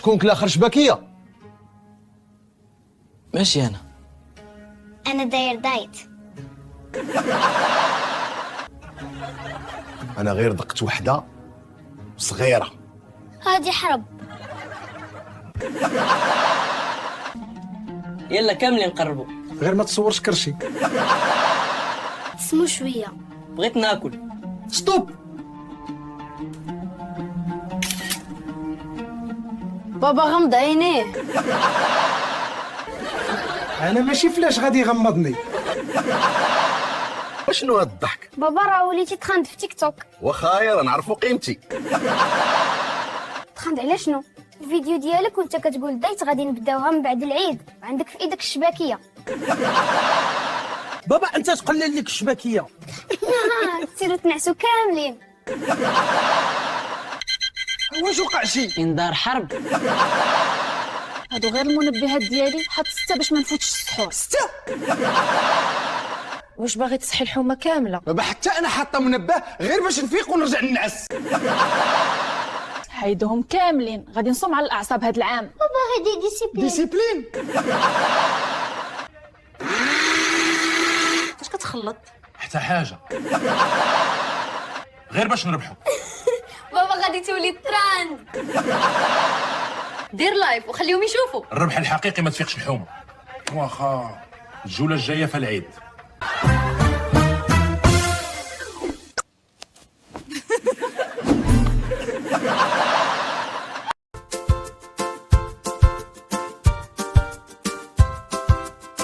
شكون كلا خرشبكيه؟ ماشي انا داير دايت. انا غير دقت وحده صغيره. هادي حرب. يلا كاملين نقربوا. غير ما تصورش كرشي. سمو شويه. بغيت ناكل. ستوب. بابا غمض عينيه. انا ماشي فلاش غادي يغمضني. شنو هاد الضحك؟ بابا راه وليتي تخاند في تيك توك. واخا راه نعرفوا قيمتي. تخاند على شنو؟ الفيديو ديالك وانت كتقول دايت غادي نبداوها من بعد العيد، عندك في ايدك الشباكيه. بابا انت تقلل لك الشباكيه. سيروا تنعسوا كاملين. واش وقع شي؟ انذار حرب. هادو غير المنبهات ديالي، حط 6 باش ما نفوتش السحور. 6؟ واش باغي تصحي الحومه كامله؟ بابا حتى انا حاطه منبه غير باش نفيق ونرجع ننعس. حيدوهم كاملين، غادي نصوم على الاعصاب هاد العام. بابا هادي ديسيبلين. ديسيبلين. فاش كتخلط؟ حتى حاجه غير باش نربحوا. بابا غادي تولي تراند. دير لايف وخليهم يشوفوا. الربح الحقيقي ما تفيقش الحومه. واخا الجوله الجايه في العيد.